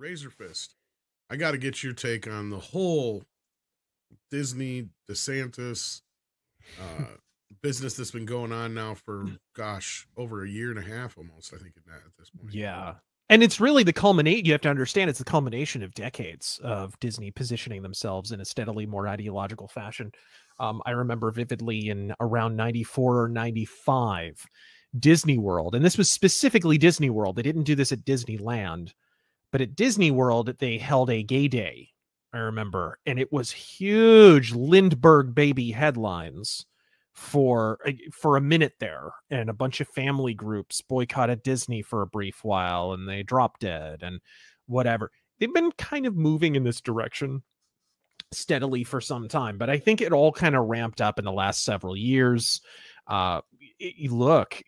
Razor Fist, I got to get your take on the whole Disney DeSantis uh, business that's been going on now for, gosh, over a year and a half almost, I think, at this point. Yeah. And it's really the culminate. You have to understand it's the culmination of decades of Disney positioning themselves in a steadily more ideological fashion. I remember vividly in around 94 or 95, Disney World, and this was specifically Disney World. They didn't do this at Disneyland, but at Disney World, they held a gay day, I remember. And it was huge Lindbergh baby headlines for a minute there, and a bunch of family groups boycotted Disney for a brief while, and they dropped dead and whatever. They've been kind of moving in this direction steadily for some time, but I think it all kind of ramped up in the last several years. Look,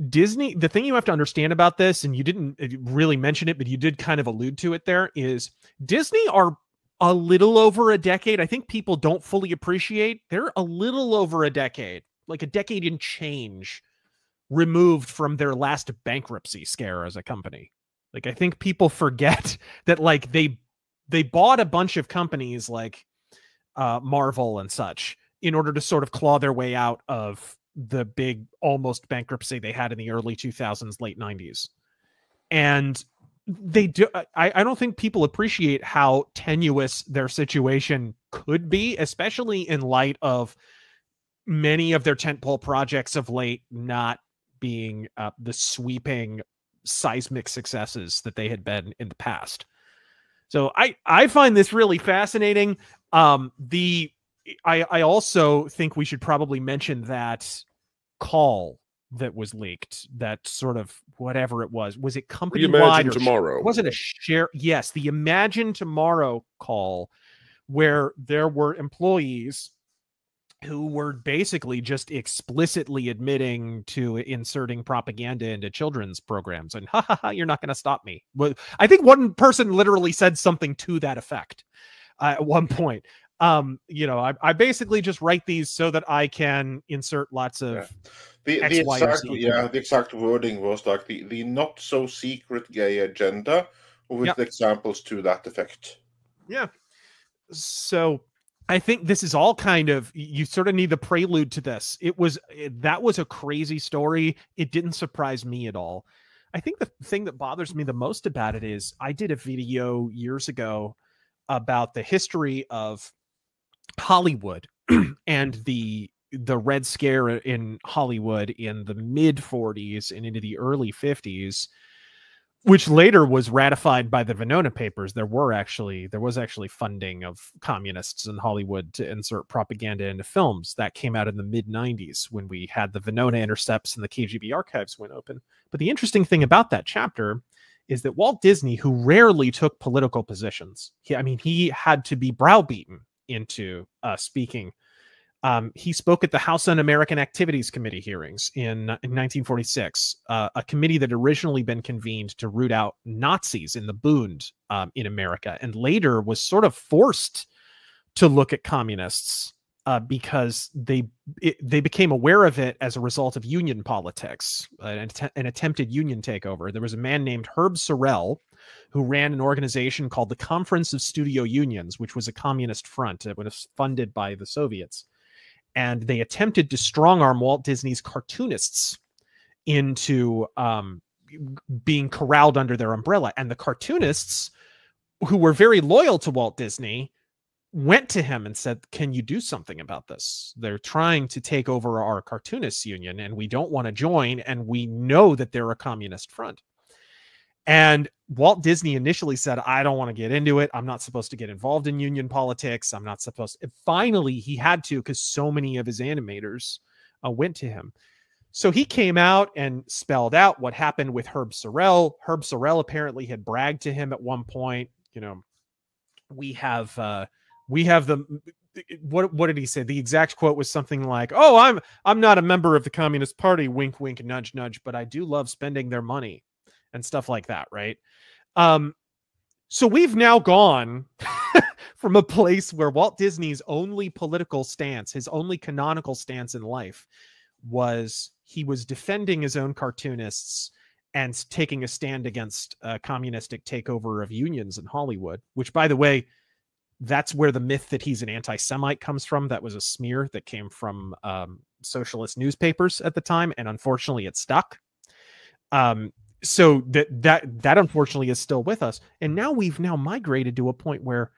Disney, the thing you have to understand about this, and you didn't really mention it, but you did kind of allude to it there, is Disney are a little over a decade. I think people don't fully appreciate. They're a little over a decade, like a decade and change, removed from their last bankruptcy scare as a company. Like, I think people forget that, like, they bought a bunch of companies like Marvel and such in order to sort of claw their way out of the big almost bankruptcy they had in the early 2000s, late 90s. And they do. I don't think people appreciate how tenuous their situation could be, especially in light of many of their tentpole projects of late not being the sweeping seismic successes that they had been in the past. So I find this really fascinating. I also think we should probably mention that call that was leaked, that sort of whatever it was it company wide or tomorrow? Was it a share? Yes, the Imagine Tomorrow call, where there were employees who were basically just explicitly admitting to inserting propaganda into children's programs, and you're not going to stop me. Well, I think one person literally said something to that effect at one point. I basically just write these so that I can insert lots of the exact wording was like the not so secret gay agenda, with examples to that effect. Yeah. So I think this is all kind of, you sort of need the prelude to this. That was a crazy story. It didn't surprise me at all. I think the thing that bothers me the most about it is I did a video years ago about the history of Hollywood and the Red Scare in Hollywood in the mid 40s and into the early 50s, which later was ratified by the Venona Papers. There was actually funding of communists in Hollywood to insert propaganda into films. That came out in the mid 90s when we had the Venona intercepts and the KGB archives went open. But the interesting thing about that chapter is that Walt Disney, who rarely took political positions, he had to be browbeaten into speaking. He spoke at the House Un-American Activities Committee hearings in 1946, a committee that had originally been convened to root out Nazis in the Bund in America, and later was sort of forced to look at communists because they became aware of it as a result of union politics, an attempted union takeover. There was a man named Herb Sorrell who ran an organization called the Conference of Studio Unions, which was a communist front. It was funded by the Soviets. And they attempted to strong-arm Walt Disney's cartoonists into being corralled under their umbrella. And the cartoonists, who were very loyal to Walt Disney, went to him and said, can you do something about this? They're trying to take over our cartoonists union, and we don't want to join, and we know that they're a communist front. And Walt Disney initially said, I don't want to get into it. I'm not supposed to get involved in union politics. I'm not supposed to. Finally, he had to, because so many of his animators went to him. So he came out and spelled out what happened with Herb Sorrell. Herb Sorrell apparently had bragged to him at one point, we have the, what did he say? The exact quote was something like, oh, I'm not a member of the Communist Party, wink, wink, nudge, nudge, but I do love spending their money. And stuff like that, right? So we've now gone from a place where Walt Disney's only political stance, his only canonical stance in life, was he was defending his own cartoonists and taking a stand against a communistic takeover of unions in Hollywood, which, by the way, that's where the myth that he's an anti-Semite comes from. That was a smear that came from socialist newspapers at the time, and unfortunately it stuck. So that unfortunately is still with us. And now we've migrated to a point where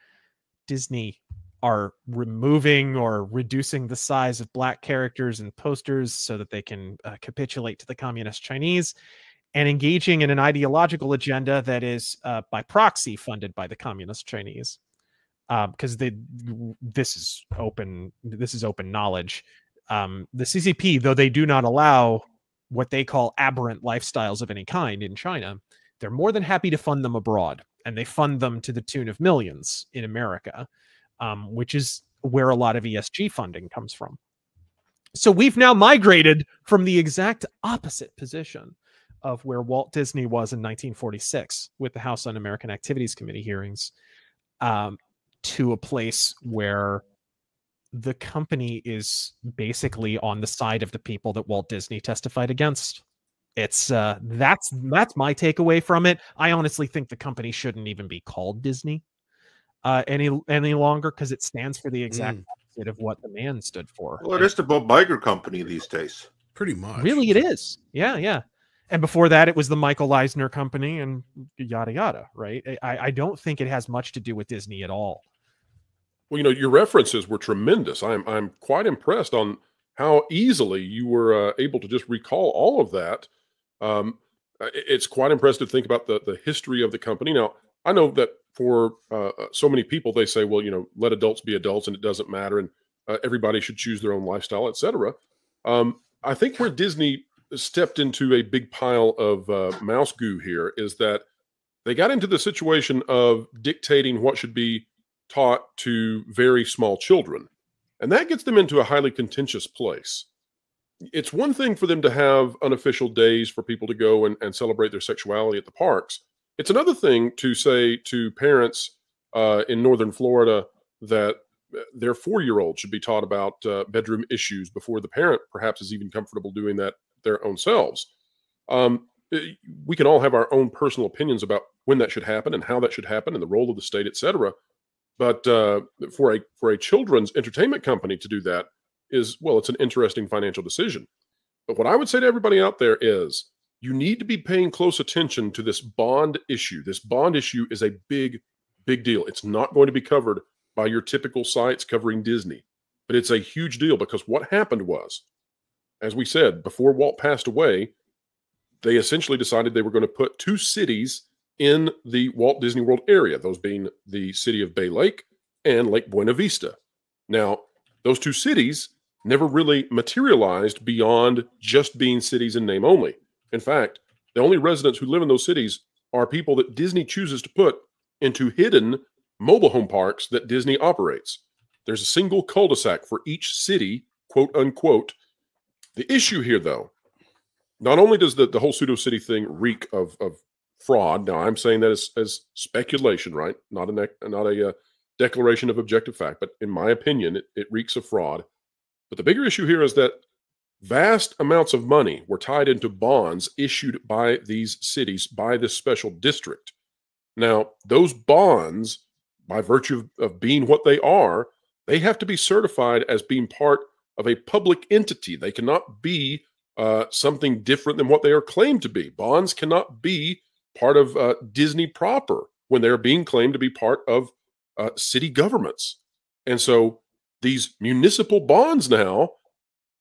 Disney are removing or reducing the size of black characters and posters so that they can capitulate to the communist Chinese, and engaging in an ideological agenda that is by proxy funded by the communist Chinese. Because this is open knowledge. The CCP, though they do not allow what they call aberrant lifestyles of any kind in China, they're more than happy to fund them abroad, and they fund them to the tune of millions in America, which is where a lot of ESG funding comes from. So we've now migrated from the exact opposite position of where Walt Disney was in 1946 with the House Un-American Activities Committee hearings, to a place where the company is basically on the side of the people that Walt Disney testified against. It's that's my takeaway from it. I honestly think the company shouldn't even be called Disney any longer, because it stands for the exact opposite of what the man stood for. Well, it is the Bob Iger company these days. Pretty much. Really, it is. Yeah. And before that, it was the Michael Eisner company and yada, yada, right? I don't think it has much to do with Disney at all. Well, your references were tremendous. I'm quite impressed on how easily you were able to just recall all of that. It's quite impressive to think about the history of the company. Now, I know that for so many people, they say, well, let adults be adults and it doesn't matter, and everybody should choose their own lifestyle, etc. I think where Disney stepped into a big pile of mouse goo here is that they got into the situation of dictating what should be taught to very small children. And that gets them into a highly contentious place. It's one thing for them to have unofficial days for people to go and celebrate their sexuality at the parks. It's another thing to say to parents in northern Florida that their 4-year-old should be taught about bedroom issues before the parent perhaps is even comfortable doing that their own selves. We can all have our own personal opinions about when that should happen and how that should happen and the role of the state, etc. But for a children's entertainment company to do that is, well, it's an interesting financial decision. But what I would say to everybody out there is you need to be paying close attention to this bond issue. This bond issue is a big, big deal. It's not going to be covered by your typical sites covering Disney, but it's a huge deal because what happened was, as we said, before Walt passed away, they essentially decided they were going to put 2 cities in the Walt Disney World area, those being the city of Bay Lake and Lake Buena Vista. Now, those 2 cities never really materialized beyond just being cities in name only. In fact, the only residents who live in those cities are people that Disney chooses to put into hidden mobile home parks that Disney operates. There's a single cul-de-sac for each city, quote unquote. The issue here, though, not only does the whole pseudo-city thing reek of fraud. Now, I'm saying that as speculation, right? Not a declaration of objective fact, but in my opinion, it reeks of fraud. But the bigger issue here is that vast amounts of money were tied into bonds issued by these cities, by this special district. Now, those bonds, by virtue of being what they are, they have to be certified as being part of a public entity. They cannot be something different than what they are claimed to be. Bonds cannot be part of Disney proper when they're being claimed to be part of city governments. And so these municipal bonds now,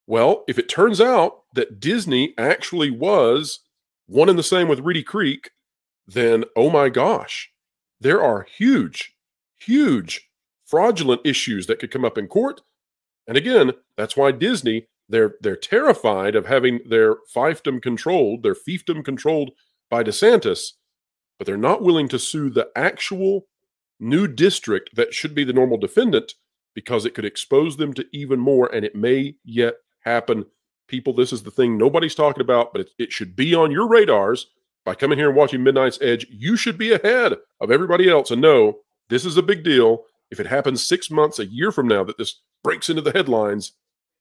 well, if it turns out that Disney actually was one and the same with Reedy Creek, then, oh my gosh, there are huge, huge fraudulent issues that could come up in court. And again, that's why Disney, they're terrified of having their fiefdom controlled by DeSantis, but they're not willing to sue the actual new district that should be the normal defendant because it could expose them to even more, and it may yet happen. People, this is the thing nobody's talking about, but it should be on your radars. By coming here and watching Midnight's Edge, you should be ahead of everybody else and know this is a big deal. If it happens 6 months, a year from now that this breaks into the headlines,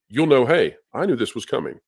you'll know, hey, I knew this was coming.